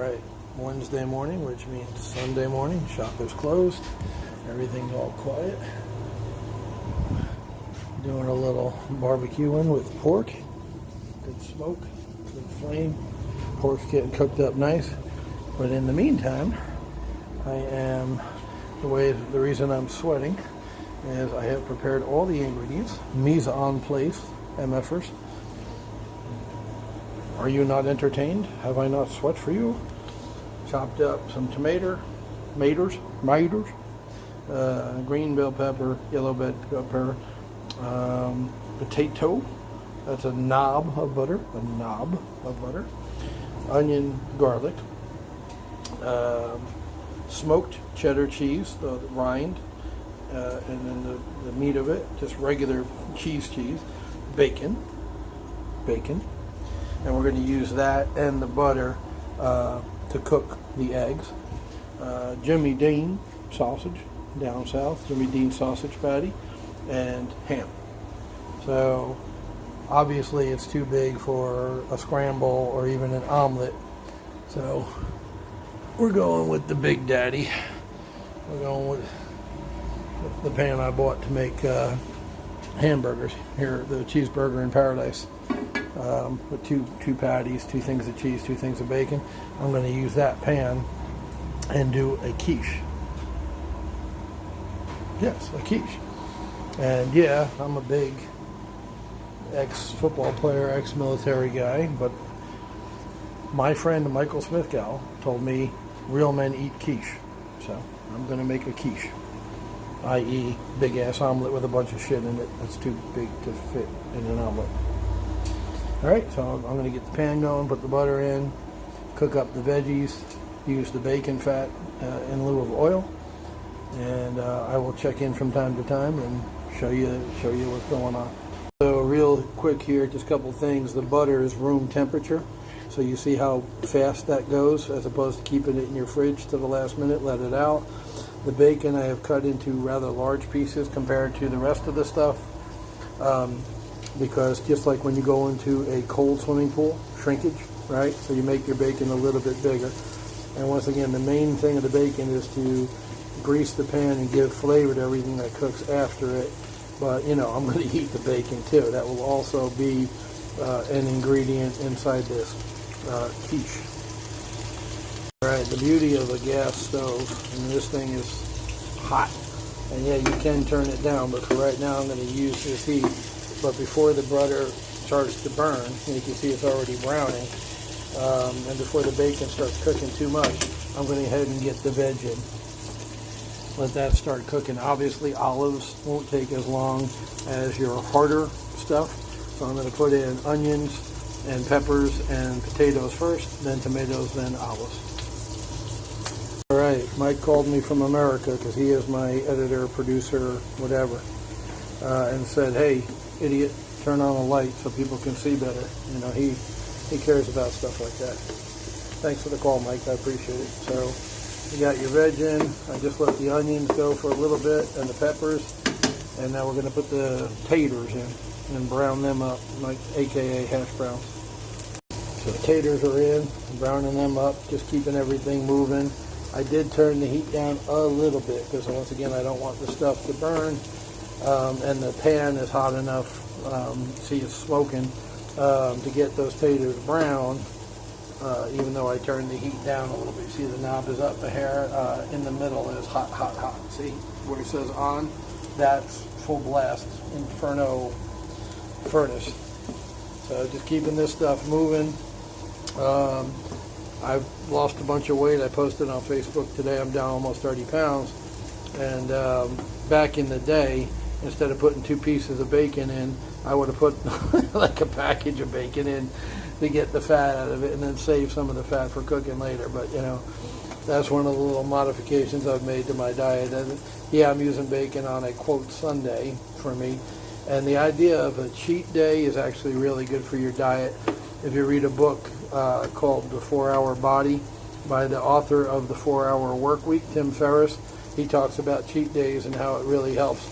right, Wednesday morning, which means Sunday morning. Shop is closed. Everything's all quiet. Doing a little barbecuing with pork. Good smoke, good flame. Pork's getting cooked up nice. But in the meantime, the reason I'm sweating is I have prepared all the ingredients. Mise en place, MFers. Are you not entertained? Have I not sweat for you? Chopped up some maters, green bell pepper, yellow bell pepper, potato. That's a knob of butter. Onion, garlic, smoked cheddar cheese, the rind, and then the meat of it, just regular cheese, bacon, and we're going to use that and the butter to cook the eggs. Jimmy Dean sausage, down south, Jimmy Dean sausage patty, and ham. So obviously it's too big for a scramble or even an omelet, so we're going with the Big Daddy. We're going with the pan I bought to make hamburgers here, the Cheeseburger in Paradise, with two patties, 2 things of cheese, 2 things of bacon. I'm going to use that pan and do a quiche. Yes, a quiche. And yeah, I'm a big ex-football player, ex-military guy, but my friend Michael Smithgal told me real men eat quiche. So I'm going to make a quiche, i.e. big ass omelet with a bunch of shit in it that's too big to fit in an omelet. Alright, so I'm going to get the pan going, put the butter in, cook up the veggies, use the bacon fat in lieu of oil, and I will check in from time to time and show you what's going on. So real quick here, just a couple things. The butter is room temperature, so you see how fast that goes as opposed to keeping it in your fridge to the last minute, let it out. The bacon I have cut into rather large pieces compared to the rest of the stuff, because just like when you go into a cold swimming pool, shrinkage, right? So you make your bacon a little bit bigger. And once again, the main thing of the bacon is to grease the pan and give flavor to everything that cooks after it. But, you know, I'm going to heat the bacon too. That will also be an ingredient inside this quiche. Alright, the beauty of a gas stove, and this thing is hot. And yeah, you can turn it down, but for right now I'm going to use this heat. But before the butter starts to burn, and you can see it's already browning, and before the bacon starts cooking too much, I'm going to go ahead and get the veg in. Let that start cooking. Obviously olives won't take as long as your harder stuff, so I'm going to put in onions and peppers and potatoes first, then tomatoes, then olives. Alright, Mike called me from America because he is my editor, producer, whatever, and said, hey idiot, turn on a light so people can see better. You know, he cares about stuff like that. Thanks for the call, Mike, I appreciate it. So you got your veg in. I just let the onions go for a little bit and the peppers, and now we're going to put the taters in and brown them up, like aka hash browns. So the taters are in, browning them up, just keeping everything moving. I did turn the heat down a little bit because once again I don't want the stuff to burn, and the pan is hot enough, see it's smoking, to get those taters brown. Even though I turned the heat down a little bit. See, the knob is up a hair. In the middle is hot. See where it says on? That's full blast inferno furnace. So just keeping this stuff moving. I've lost a bunch of weight. I posted on Facebook today. I'm down almost 30 pounds. And back in the day, instead of putting 2 pieces of bacon in, I would have put like a package of bacon in to get the fat out of it and then save some of the fat for cooking later. But you know, that's one of the little modifications I've made to my diet. And yeah, I'm using bacon on a quote Sunday for me, and the idea of a cheat day is actually really good for your diet. If you read a book called The 4-Hour Body by the author of The 4-Hour Workweek, Tim Ferriss, he talks about cheat days and how it really helps.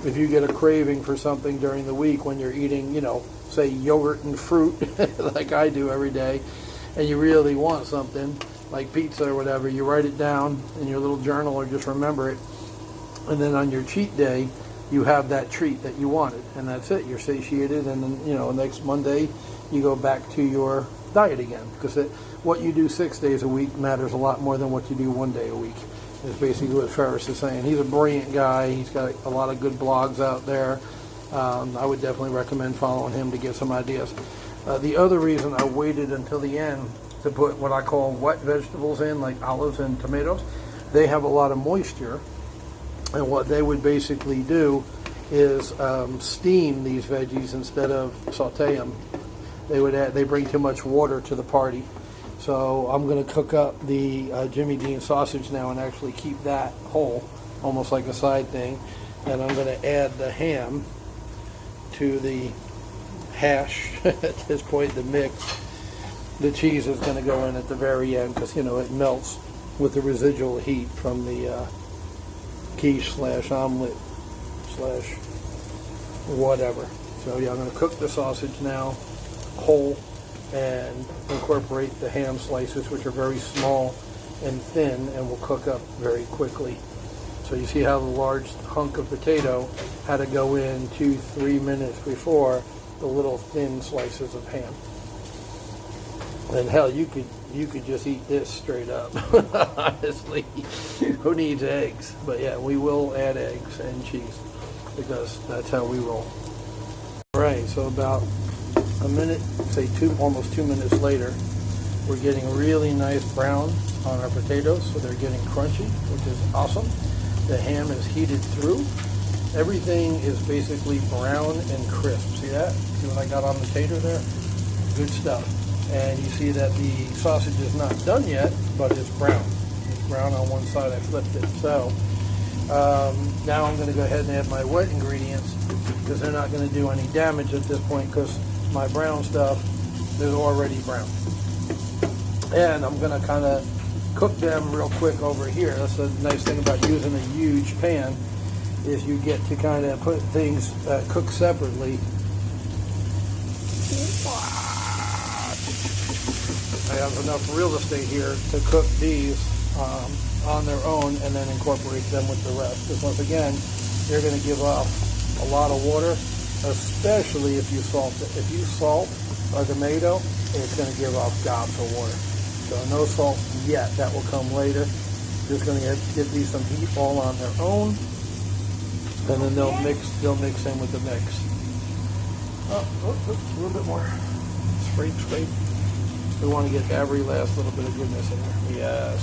If you get a craving for something during the week when you're eating, you know, say yogurt and fruit like I do every day, and you really want something, like pizza or whatever, you write it down in your little journal or just remember it. And then on your cheat day, you have that treat that you wanted. And that's it. You're satiated. And then, next Monday, you go back to your diet again. Because what you do 6 days a week matters a lot more than what you do 1 day a week. Is basically what Ferris is saying. He's a brilliant guy. He's got a lot of good blogs out there. I would definitely recommend following him to get some ideas. The other reason I waited until the end to put what I call wet vegetables in, like olives and tomatoes, they have a lot of moisture. And what they would basically do is steam these veggies instead of saute them. They bring too much water to the party. So I'm going to cook up the Jimmy Dean sausage now and actually keep that whole, almost like a side thing. And I'm going to add the ham to the hash at this point, the mix. The cheese is going to go in at the very end because, it melts with the residual heat from the quiche / omelette / whatever. So yeah, I'm going to cook the sausage now whole and incorporate the ham slices, which are very small and thin and will cook up very quickly. So you see how the large hunk of potato had to go in 2-3 minutes before the little thin slices of ham. And hell, you could just eat this straight up. Honestly, who needs eggs? But yeah, we will add eggs and cheese because that's how we roll. All right, so about a minute, say almost 2 minutes later, we're getting really nice brown on our potatoes, so they're getting crunchy, which is awesome. The ham is heated through. Everything is basically brown and crisp. See that? See what I got on the tater there? Good stuff. And you see that the sausage is not done yet, but it's brown. It's brown on one side. I flipped it. So now I'm going to go ahead and add my wet ingredients because they're not going to do any damage at this point because my brown stuff is already brown. And I'm going to kind of cook them real quick over here. That's the nice thing about using a huge pan is you get to kind of put things cook separately. I have enough real estate here to cook these on their own and then incorporate them with the rest. Because once again, they're going to give off a lot of water, especially if you salt it. If you salt a tomato, it's going to give off gobs of water. So no salt yet. That will come later. Just going to get these some heat all on their own, and then they'll mix in with the mix. Oh, a little bit more. Scrape. We want to get every last little bit of goodness in there. Yes.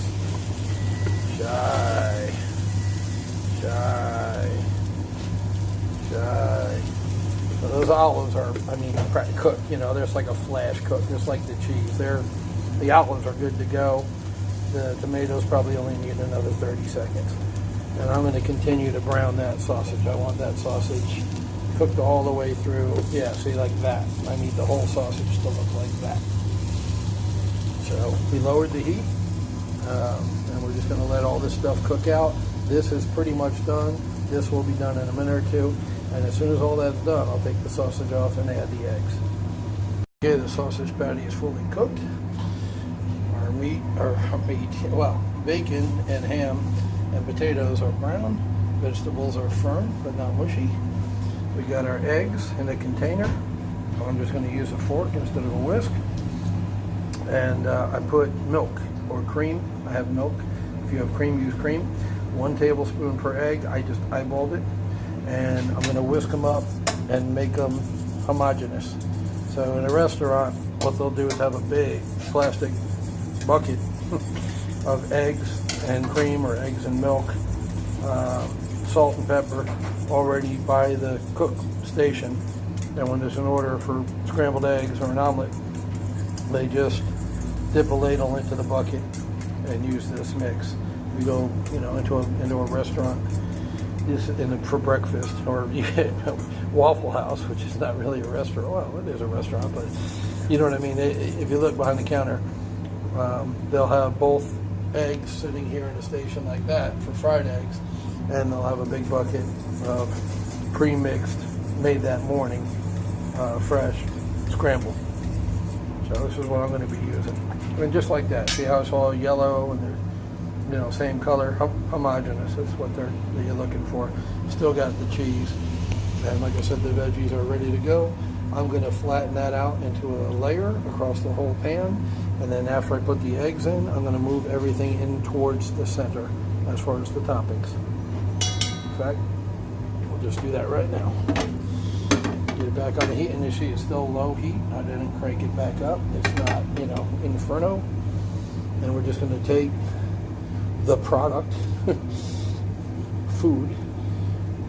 Shy. So those olives are, cooked. There's like a flash cook, just like the cheese. The olives are good to go. The tomatoes probably only need another 30 seconds. And I'm going to continue to brown that sausage. I want that sausage cooked all the way through. Yeah, see, like that. I need the whole sausage to look like that. So we lowered the heat, and we're just going to let all this stuff cook out. This is pretty much done. This will be done in a minute or two. And as soon as all that's done, I'll take the sausage off and add the eggs. Okay, the sausage patty is fully cooked. Bacon and ham and potatoes are brown. Vegetables are firm but not mushy. We got our eggs in a container. I'm just going to use a fork instead of a whisk. And I put milk or cream. I have milk. If you have cream, use cream. 1 tablespoon per egg. I just eyeballed it. And I'm going to whisk them up and make them homogeneous. So in a restaurant, what they'll do is have a big plastic bucket of eggs and cream or eggs and milk, salt and pepper already by the cook station. And when there's an order for scrambled eggs or an omelet, they just dip a ladle into the bucket and use this mix. We go, into a restaurant for breakfast, or Waffle House, which is not really a restaurant. Well, it is a restaurant, but you know what I mean. If you look behind the counter, they'll have both eggs sitting here in a station like that for fried eggs, and they'll have a big bucket of pre-mixed, made that morning, fresh, scrambled. So this is what I'm going to be using. I mean, just like that. See how it's all yellow and they're, you know, same color, homogeneous is what that you're looking for. Still got the cheese, and like I said, the veggies are ready to go. I'm going to flatten that out into a layer across the whole pan, and then after I put the eggs in, I'm going to move everything in towards the center as far as the toppings. In fact, we'll just do that right now. Get it back on the heat, and you see it's still low heat. I didn't crank it back up. It's not, you know, inferno. And we're just going to take the product, food,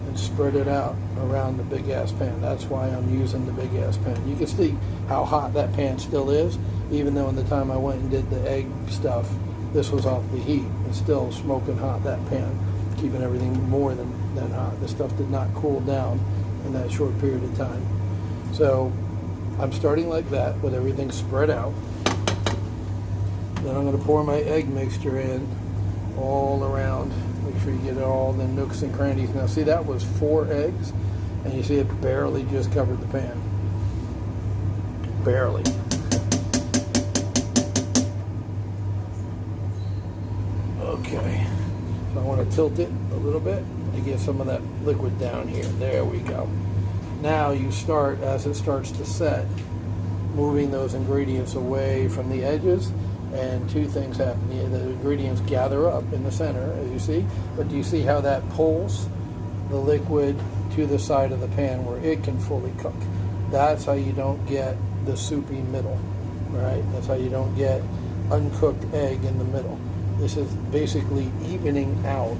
and spread it out around the big ass pan. That's why I'm using the big ass pan. You can see how hot that pan still is, even though in the time I went and did the egg stuff, this was off the heat. It's still smoking hot, that pan, keeping everything more than hot. The stuff did not cool down in that short period of time. So I'm starting like that with everything spread out. Then I'm going to pour my egg mixture in all around. Make sure you get all the nooks and crannies. Now see, that was 4 eggs, and you see it barely just covered the pan. Barely. Okay, so I want to tilt it a little bit to get some of that liquid down here. There we go. Now you start, as it starts to set, moving those ingredients away from the edges, and 2 things happen. The ingredients gather up in the center, as you see, but do you see how that pulls the liquid to the side of the pan where it can fully cook? That's how you don't get the soupy middle, right? That's how you don't get uncooked egg in the middle. This is basically evening out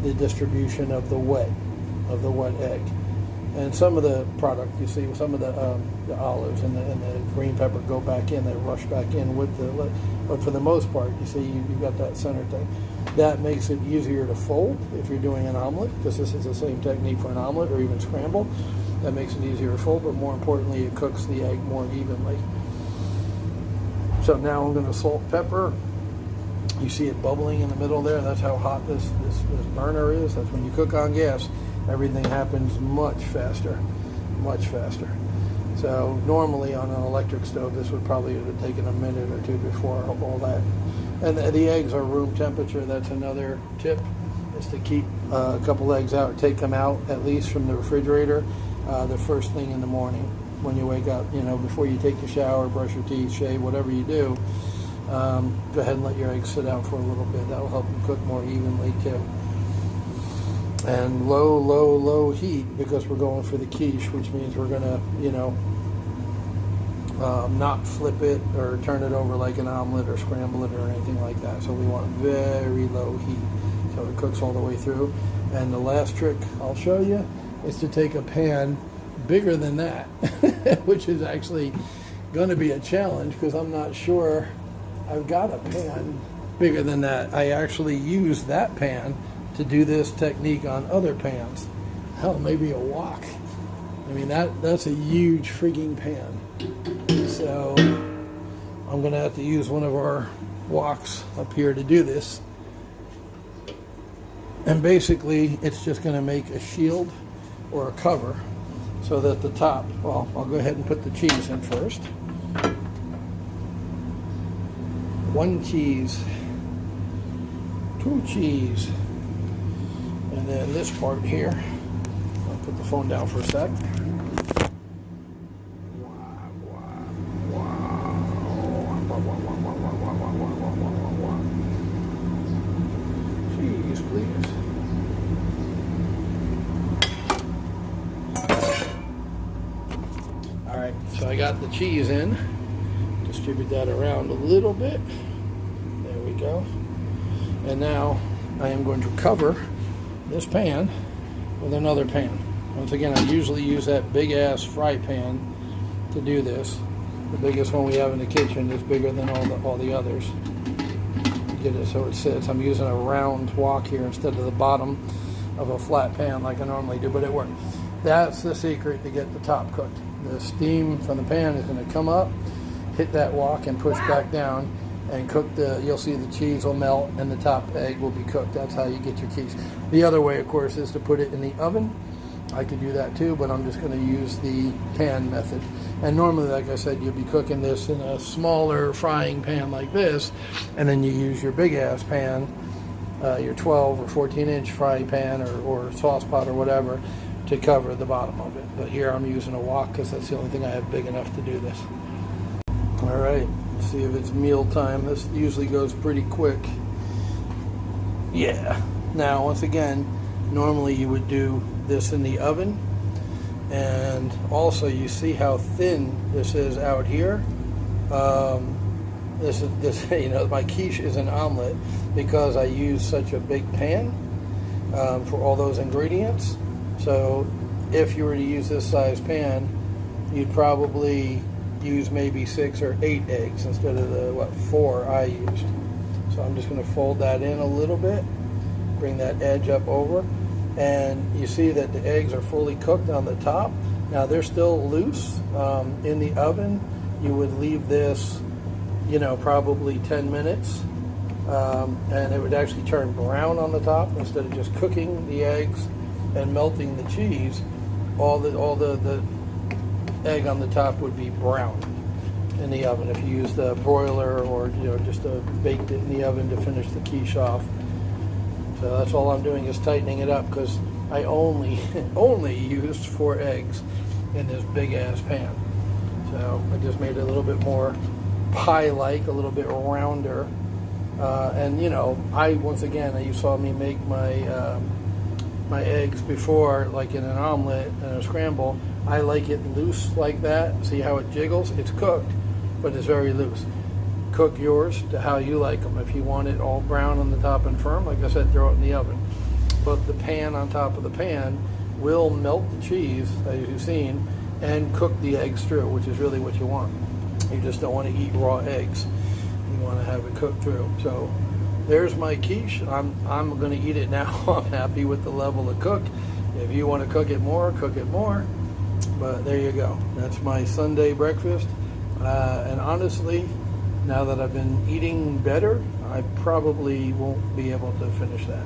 the distribution of the wet egg. And some of the product, you see, some of the olives and the green pepper go back in, they rush back in with the, but for the most part, you see, you've got that center thing. That makes it easier to fold if you're doing an omelet, because this is the same technique for an omelet or even scramble. That makes it easier to fold, but more importantly, it cooks the egg more evenly. So now I'm going to salt, pepper. You see it bubbling in the middle there. That's how hot this burner is. That's when you cook on gas, everything happens much faster, much faster. So normally on an electric stove, this would probably have taken a minute or 2 before all that. And the eggs are room temperature. That's another tip, is to keep a couple eggs out, take them out at least from the refrigerator the first thing in the morning when you wake up. You know, before you take your shower, brush your teeth, shave, whatever you do. Go ahead and let your eggs sit out for a little bit. That will help them cook more evenly too. And low heat, because we're going for the quiche, which means we're gonna, you know, not flip it or turn it over like an omelet or scramble it or anything like that. So we want very low heat so it cooks all the way through. And the last trick I'll show you is to take a pan bigger than that, which is actually going to be a challenge because I'm not sure I've got a pan bigger than that. I actually use that pan to do this technique on other pans. Hell, maybe a wok. I mean, that's a huge freaking pan. So I'm gonna have to use one of our woks up here to do this. And basically, it's just gonna make a shield or a cover so that the top, well, I'll go ahead and put the cheese in first. 1 cheese, 2 cheese, and then this part here, I'll put the phone down for a sec. Cheese, please. All right, so I got the cheese in. Distribute that around a little bit. There we go. And now I am going to cover this pan with another pan. Once again, I usually use that big ass fry pan to do this. The biggest one we have in the kitchen is bigger than all the others. Get it so it sits. I'm using a round wok here instead of the bottom of a flat pan like I normally do, but it worked. That's the secret to get the top cooked. The steam from the pan is going to come up, hit that wok and push back down and cook you'll see the cheese will melt and the top egg will be cooked. That's how you get your quiche. The other way, of course, is to put it in the oven I could do that too, but I'm just going to use the pan method. And normally, like I said, you'll be cooking this in a smaller frying pan like this, and then you use your big ass pan, your 12 or 14 inch frying pan or sauce pot or whatever to cover the bottom of it. But here I'm using a wok because that's the only thing I have big enough to do this. All right, let's see if it's meal time. This usually goes pretty quick. Yeah. Now, once again, normally you would do this in the oven, and also you see how thin this is out here. This you know, my quiche is an omelet because I use such a big pan for all those ingredients. So if you were to use this size pan, you'd probably use maybe 6 or 8 eggs instead of the 4 I used. So I'm just going to fold that in a little bit, bring that edge up over, and you see that the eggs are fully cooked on the top. Now they're still loose. In the oven, you would leave this, you know, probably 10 minutes, and it would actually turn brown on the top instead of just cooking the eggs and melting the cheese. All the egg on the top would be brown in the oven if you use the broiler or, you know, just baked it in the oven to finish the quiche off. So that's all I'm doing is tightening it up because I only used 4 eggs in this big ass pan. So I just made it a little bit more pie-like, a little bit rounder. And you know, once again, you saw me make my my eggs before, like in an omelet and a scramble. I like it loose like that. See how it jiggles? It's cooked, but it's very loose. Cook yours to how you like them. If you want it all brown on the top and firm, like I said, throw it in the oven. But the pan on top of the pan will melt the cheese, as you've seen, and cook the eggs through, which is really what you want. You just don't want to eat raw eggs. You want to have it cooked through. So there's my quiche. I'm going to eat it now. I'm happy with the level of cook. If you want to cook it more, cook it more. But there you go. That's my Sunday breakfast. And honestly, now that I've been eating better, I probably won't be able to finish that.